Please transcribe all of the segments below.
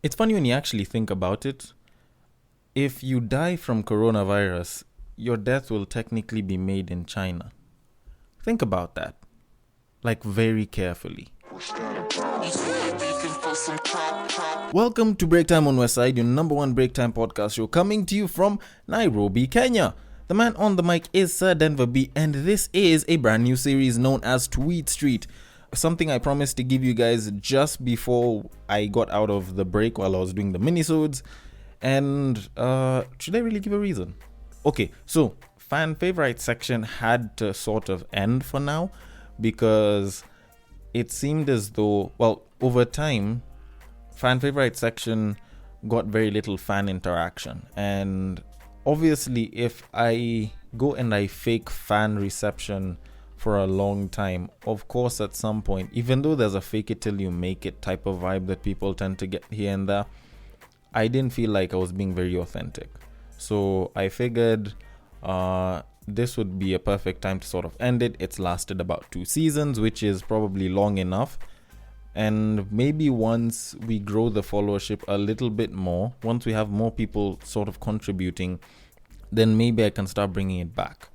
It's funny when you actually think about it. If you die from coronavirus, your death will technically be made in China. Think about that. Like, very carefully. Welcome to Break Time on Westside, your number one break time podcast show, coming to you from Nairobi, Kenya. The man on the mic is Sir Denver B, and this is a brand new series known as Tweetstreet. Something I promised to give you guys just before I got out of the break while I was doing the minisodes. And should I really give a reason? Okay, so fan favorite section had to sort of end for now because it seemed as though, well, over time, fan favorite section got very little fan interaction. And obviously, if I go and I fake fan reception for a long time, of course, at some point, even though there's a fake it till you make it type of vibe that people tend to get here and there, I didn't feel like I was being very authentic. So I figured this would be a perfect time to sort of end it. It's lasted about 2 seasons, which is probably long enough. And maybe once we grow the followership a little bit more, once we have more people sort of contributing, then maybe I can start bringing it back.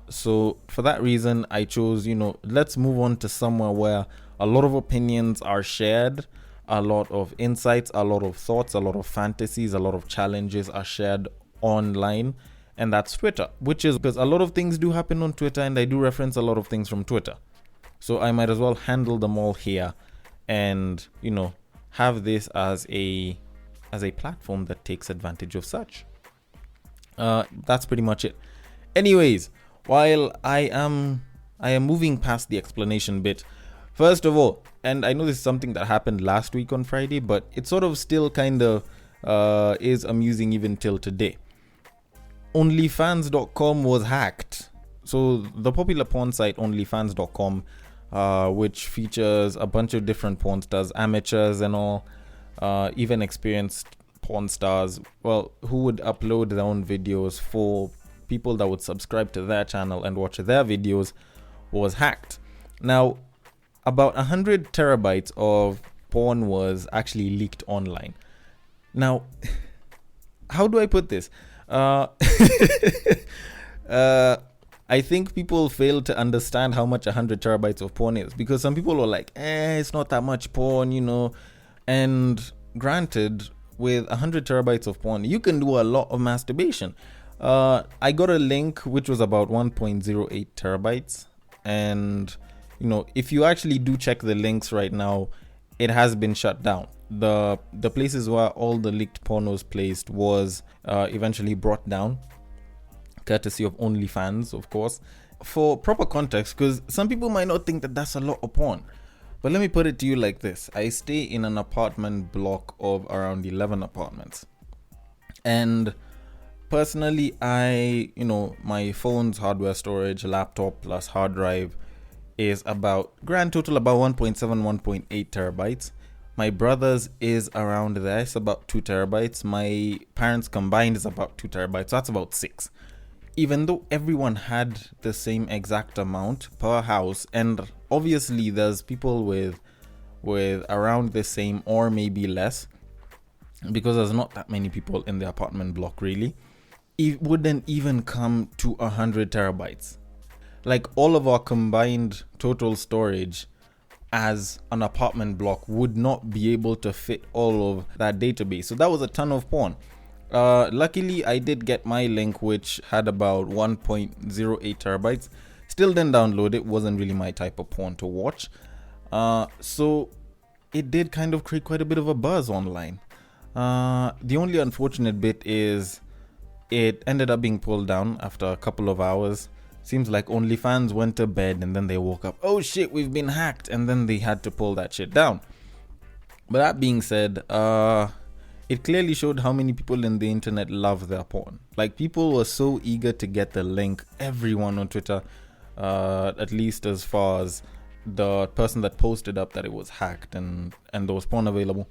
So for that reason, I chose, let's move on to somewhere where a lot of opinions are shared, a lot of insights, a lot of thoughts, a lot of fantasies, a lot of challenges are shared online. And that's Twitter, which is because a lot of things do happen on Twitter and I do reference a lot of things from Twitter. So I might as well handle them all here and, have this as a platform that takes advantage of such. That's pretty much it. Anyways, while I am moving past the explanation bit, first of all, and I know this is something that happened last week on Friday, but it sort of still kind of is amusing even till today. OnlyFans.com was hacked. So the popular porn site OnlyFans.com, which features a bunch of different porn stars, amateurs and all, even experienced porn stars, well, who would upload their own videos for people that would subscribe to their channel and watch their videos, was hacked. Now, about 100 terabytes of porn was actually leaked online. Now, how do I put this? I think people fail to understand how much 100 terabytes of porn is, because some people are like, it's not that much porn, and granted, with 100 terabytes of porn, you can do a lot of masturbation. I got a link which was about 1.08 terabytes, and if you actually do check the links right now, it has been shut down. The places where all the leaked porn was placed was eventually brought down, courtesy of OnlyFans, of course. For proper context, because some people might not think that that's a lot of porn, but let me put it to you like this. I stay in an apartment block of around 11 apartments, and personally, my phone's hardware storage, laptop plus hard drive, is about grand total about 1.7, 1.8 terabytes. My brother's is around there. It's about 2 terabytes. My parents combined is about 2 terabytes. So that's about 6. Even though everyone had the same exact amount per house, and obviously there's people with around the same or maybe less, because there's not that many people in the apartment block really, it wouldn't even come to 100 terabytes. Like, all of our combined total storage as an apartment block would not be able to fit all of that database. So that was a ton of porn. Luckily, I did get my link, which had about 1.08 terabytes. Still didn't download it. Wasn't really my type of porn to watch. So it did kind of create quite a bit of a buzz online. The only unfortunate bit is it ended up being pulled down after a couple of hours. Seems like OnlyFans went to bed and then they woke up, oh shit, we've been hacked, and then they had to pull that shit down. But that being said, it clearly showed how many people in the internet love their porn. Like, people were so eager to get the link. Everyone on Twitter, at least as far as the person that posted up that it was hacked and there was porn available,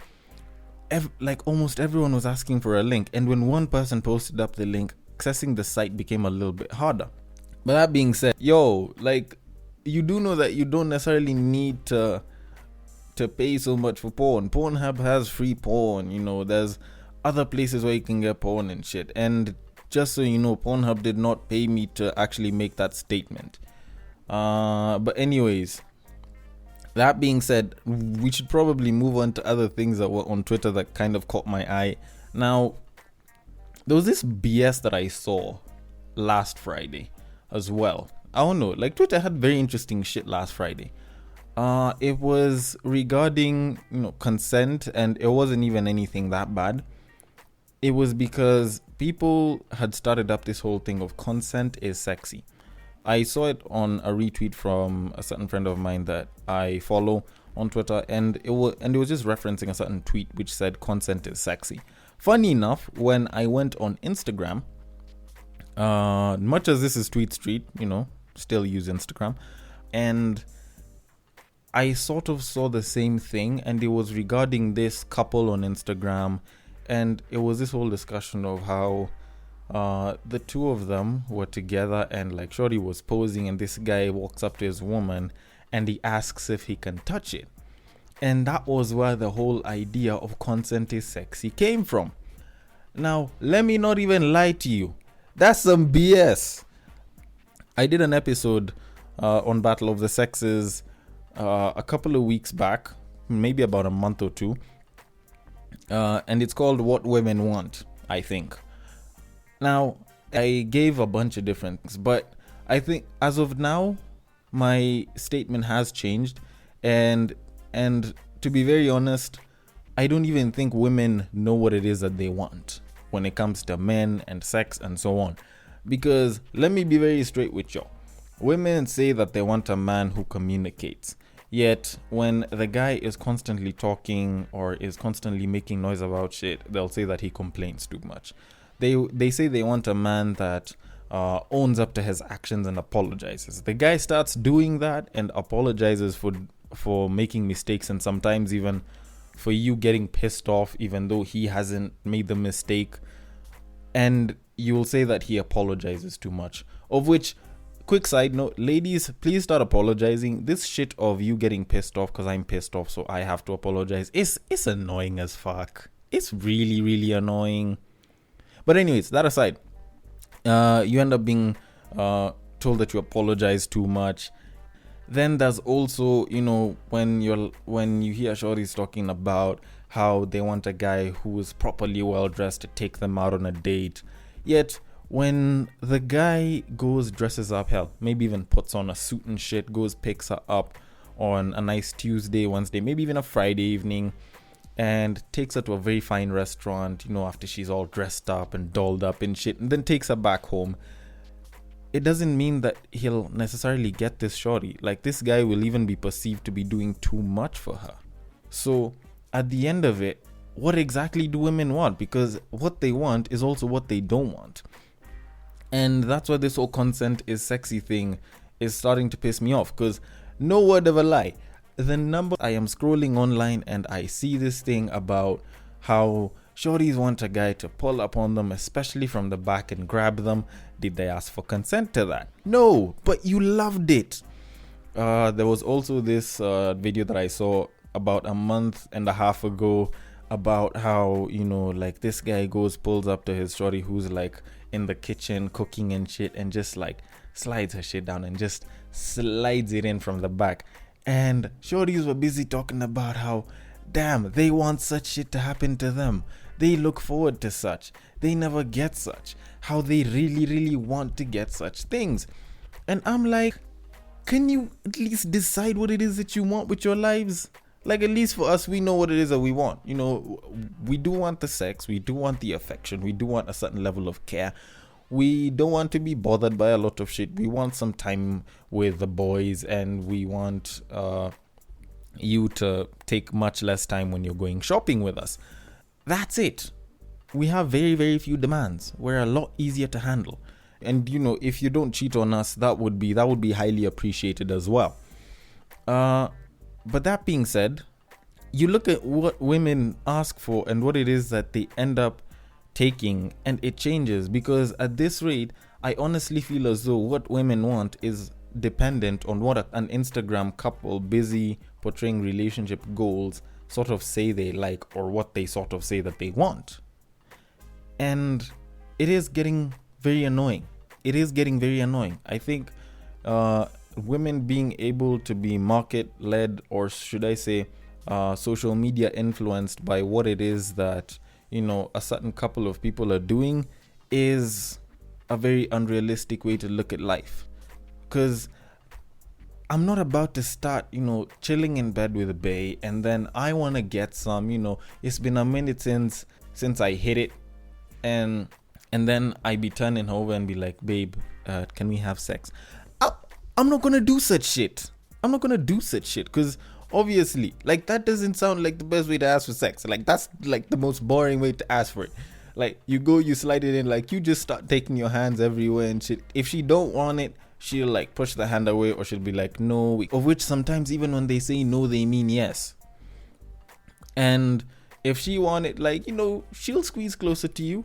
like almost everyone was asking for a link. And when one person posted up the link, accessing the site became a little bit harder. But that being said, like, you do know that you don't necessarily need to to pay so much for porn. Pornhub has free porn, there's other places where you can get porn and shit. And just so you know, Pornhub did not pay me to actually make that statement. But anyways, that being said, we should probably move on to other things that were on Twitter that kind of caught my eye. Now, there was this BS that I saw last Friday as well. I don't know, like Twitter had very interesting shit last Friday. It was regarding, consent, and it wasn't even anything that bad. It was because people had started up this whole thing of consent is sexy. I saw it on a retweet from a certain friend of mine that I follow on Twitter, and it was just referencing a certain tweet which said consent is sexy. Funny enough, when I went on Instagram, much as this is Tweetstreet, still use Instagram, and I sort of saw the same thing, and it was regarding this couple on Instagram, and it was this whole discussion of how the two of them were together, and like shorty was posing, and this guy walks up to his woman and he asks if he can touch it. And that was where the whole idea of consent is sexy came from. Now, let me not even lie to you. That's some BS. I did an episode on Battle of the Sexes a couple of weeks back, maybe about a month or two. And it's called What Women Want, I think. Now, I gave a bunch of different things, but I think as of now, my statement has changed. And to be very honest, I don't even think women know what it is that they want when it comes to men and sex and so on. Because let me be very straight with y'all. Women say that they want a man who communicates. Yet when the guy is constantly talking or is constantly making noise about shit, they'll say that he complains too much. They say they want a man that owns up to his actions and apologizes. The guy starts doing that and apologizes for making mistakes, and sometimes even for you getting pissed off even though he hasn't made the mistake, and you will say that he apologizes too much. Of which, quick side note, ladies, please start apologizing. This shit of you getting pissed off because I'm pissed off so I have to apologize, it's annoying as fuck. It's really, really annoying. But anyways, that aside, you end up being told that you apologize too much. Then there's also, when you hear shorties talking about how they want a guy who is properly well dressed to take them out on a date. Yet when the guy dresses up, hell, maybe even puts on a suit and shit, picks her up on a nice Tuesday, Wednesday, maybe even a Friday evening, and takes her to a very fine restaurant, after she's all dressed up and dolled up and shit, and then takes her back home. It doesn't mean that he'll necessarily get this shorty. Like, this guy will even be perceived to be doing too much for her. So at the end of it, what exactly do women want? Because what they want is also what they don't want. And that's why this whole consent is sexy thing is starting to piss me off. Because no word of a lie, the number I am scrolling online and I see this thing about how shorties want a guy to pull up on them, especially from the back, and grab them. Did they ask for consent to that? No, but you loved it. There was also this video that I saw about a month and a half ago about how, like this guy pulls up to his shorty who's like in the kitchen cooking and shit, and just like slides her shit down and just slides it in from the back. And shorties were busy talking about how, damn, they want such shit to happen to them. They look forward to such. They never get such. How they really, really want to get such things. And I'm like, can you at least decide what it is that you want with your lives? Like, at least for us, we know what it is that we want. We do want the sex. We do want the affection. We do want a certain level of care. We don't want to be bothered by a lot of shit. We want some time with the boys, and we want you to take much less time when you're going shopping with us. That's it. We have very, very few demands. We're a lot easier to handle. And if you don't cheat on us, that would be highly appreciated as well. But that being said, you look at what women ask for and what it is that they end up taking, and it changes. Because at this rate, I honestly feel as though what women want is dependent on what an Instagram couple busy portraying relationship goals sort of say they like, or what they sort of say that they want. And it is getting very annoying. I think women being able to be market led, or should I say social media influenced by what it is that a certain couple of people are doing, is a very unrealistic way to look at life. Because I'm not about to start chilling in bed with a bae and then I want to get some, it's been a minute since I hit it, and then I be turning over and be like, babe, can we have sex? I'm not gonna do such shit. Because obviously, like, that doesn't sound like the best way to ask for sex. Like, that's like the most boring way to ask for it. Like, you slide it in, like, you just start taking your hands everywhere and shit. If she don't want it, she'll like push the hand away, or she'll be like, no. Of which sometimes even when they say no, they mean yes. And if she want it, like, she'll squeeze closer to you.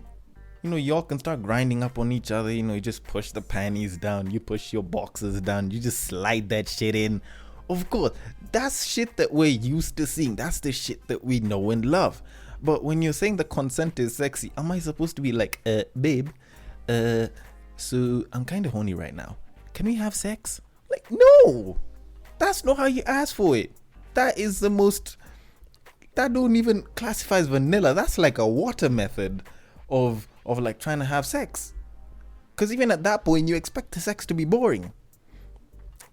Y'all can start grinding up on each other. You just push the panties down, you push your boxers down, you just slide that shit in. Of course, that's shit that we're used to seeing. That's the shit that we know and love. But when you're saying the consent is sexy, am I supposed to be like, babe, so I'm kind of horny right now, can we have sex? Like, no, that's not how you ask for it. That don't even classify as vanilla. That's like a water method of like trying to have sex. Because even at that point, you expect the sex to be boring.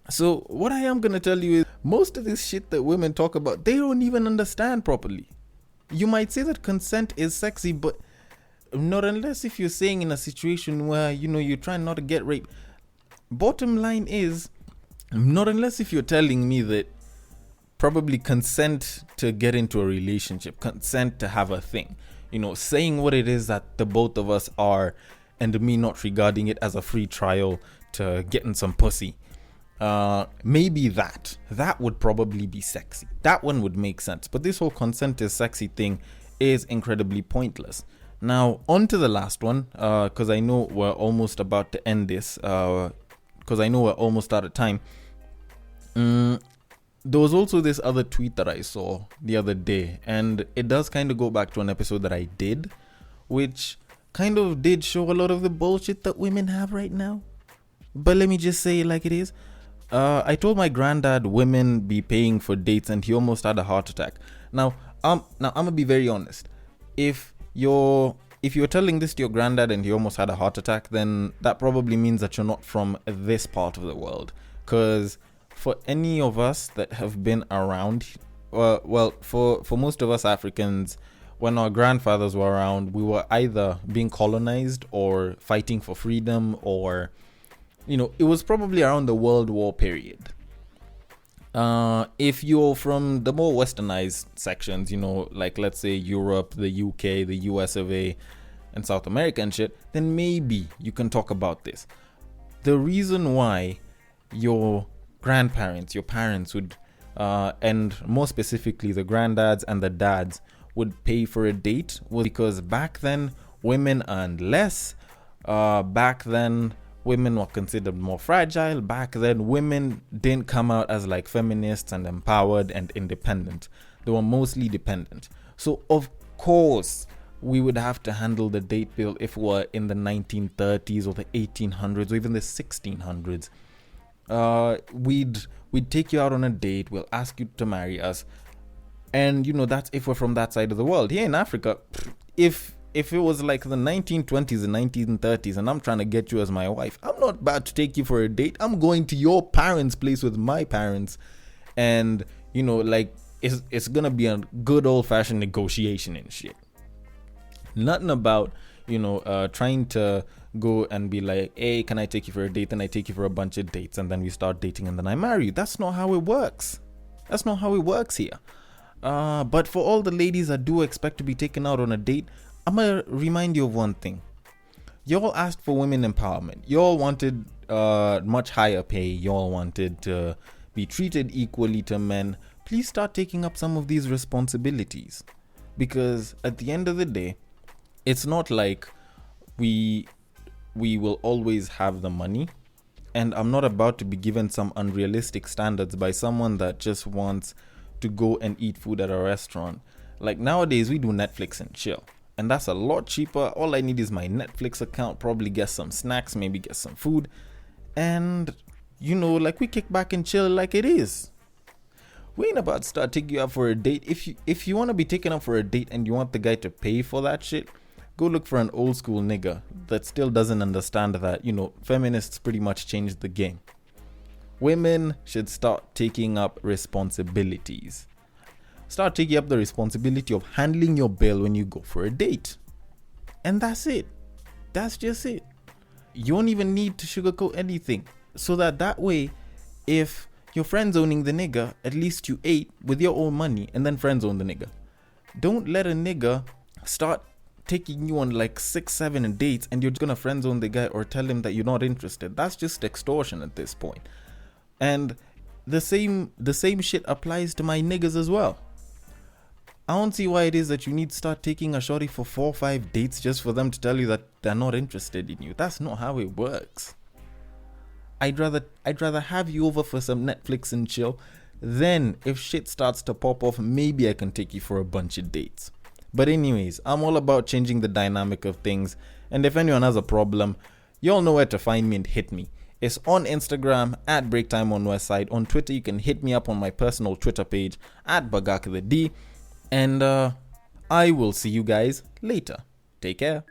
So what I am going to tell you is, most of this shit that women talk about, they don't even understand properly. You might say that consent is sexy, but not unless if you're saying in a situation where, you're trying not to get raped. Bottom line is, not unless if you're telling me that probably consent to get into a relationship, consent to have a thing, saying what it is that the both of us are, and me not regarding it as a free trial to getting some pussy. Maybe that would probably be sexy. That one would make sense. But this whole consent is sexy thing is incredibly pointless. Now, on to the last one, because I know we're almost about to end this, because I know we're almost out of time. There was also this other tweet that I saw the other day, and it does kind of go back to an episode that I did, which kind of did show a lot of the bullshit that women have right now. But let me just say it like it is. I told my granddad women be paying for dates, and he almost had a heart attack. Now I'm gonna be very honest. If you're telling this to your granddad and he almost had a heart attack, then that probably means that you're not from this part of the world. Because for any of us that have been around, for most of us Africans, when our grandfathers were around, we were either being colonized or fighting for freedom, or it was probably around the World War period. If you're from the more westernized sections, like let's say Europe, the UK, the US of A, and South America and shit, then maybe you can talk about this. The reason why your grandparents, your parents would, and more specifically the granddads and the dads would pay for a date was because back then women earned less. Back then women were considered more fragile. Back then women didn't come out as like feminists and empowered and independent. They were mostly dependent. So of course we would have to handle the date bill if we're in the 1930s or the 1800s or even the 1600s. We'd take you out on a date. We'll ask you to marry us, and that's if we're from that side of the world. Here in Africa, if it was like the 1920s and 1930s and I'm trying to get you as my wife, I'm not about to take you for a date. I'm going to your parents' place with my parents, and like it's gonna be a good old-fashioned negotiation and shit. Nothing about trying to go and be like, hey, can I take you for a date? And I take you for a bunch of dates, and then we start dating, and then I marry you. That's not how it works. That's not how it works here. But for all the ladies that do expect to be taken out on a date, I'm gonna remind you of one thing. Y'all asked for women empowerment. Y'all wanted much higher pay. Y'all wanted to be treated equally to men. Please start taking up some of these responsibilities, because at the end of the day, it's not like we will always have the money, And I'm not about to be given some unrealistic standards by someone that just wants to go and eat food at a restaurant. Like nowadays, we do Netflix and chill. And that's a lot cheaper. All I need is my Netflix account, probably get some snacks, maybe get some food. And, like we kick back and chill like it is. We ain't about to start taking you out for a date. If you want to be taken out for a date and you want the guy to pay for that shit, go look for an old school nigga that still doesn't understand that, feminists pretty much changed the game. Women should start taking up responsibilities. Start taking up the responsibility of handling your bill when you go for a date. And that's it. That's just it. You don't even need to sugarcoat anything. So that way, if your friend's owning the nigga, at least you ate with your own money and then friends own the nigga. Don't let a nigga start taking you on like 6-7 dates and you're just gonna friend zone the guy or tell him that you're not interested. That's just extortion at this point. And the same shit applies to my niggas as well. I don't see why it is that you need to start taking a shorty for 4 or 5 dates just for them to tell you that they're not interested in you. That's not how it works. I'd rather have you over for some Netflix and chill. Then if shit starts to pop off, maybe I can take you for a bunch of dates. But anyways, I'm all about changing the dynamic of things. And if anyone has a problem, y'all know where to find me and hit me. It's on Instagram at Breaktime on Westside. On Twitter, you can hit me up on my personal Twitter page at BagakaTheD. And I will see you guys later. Take care.